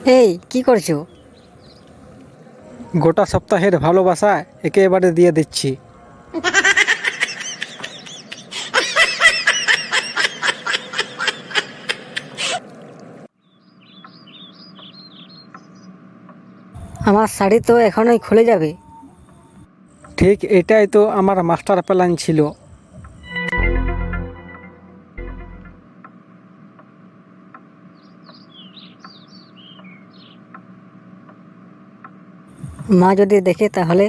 এই কি করছো? গোটা সপ্তাহের ভালোবাসা একেবারে দিয়ে দিচ্ছি। আমার শাড়ি তো এখনই খুলে যাবে। ঠিক এটাই তো আমার মাস্টার প্ল্যান ছিল। মা যদি দেখে তাহলে?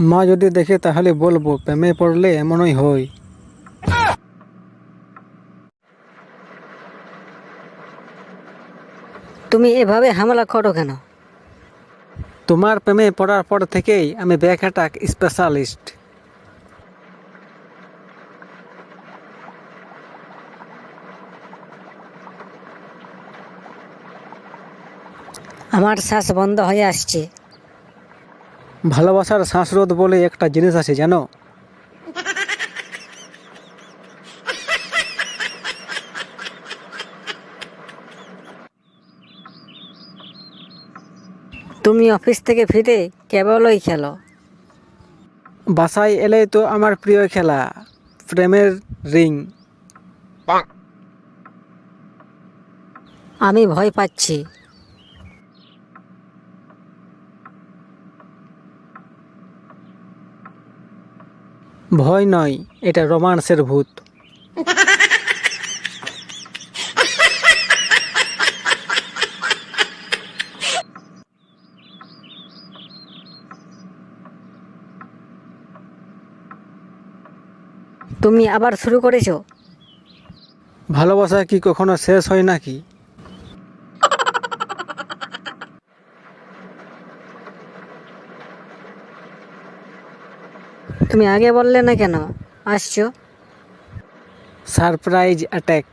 মা যদি দেখে তাহলে বলবো প্রেমে পড়লে এমনই হয়। তুমি এভাবে হামলা করো কেন? তোমার প্রেমে পড়ার পর থেকেই আমি ব্যাক অ্যাটাক স্পেশালিস্ট। আমার শ্বাস বন্ধ হয়ে আসছে। ভালোবাসার শ্বাসরোধ বলে একটা জিনিস আছে জানো? তুমি অফিস থেকে ফিরে কেবলই খেলো। বাসায় এলেই তো আমার প্রিয় খেলা, প্রেমের রিং। আমি ভয় পাচ্ছি। ভয় নয়, এটা রোমান্সের ভূত। তুমি আবার শুরু করেছো? ভালোবাসা কি কখনো শেষ হয় নাকি? তুমি আগে বললে না কেন আসছো? Surprise attack.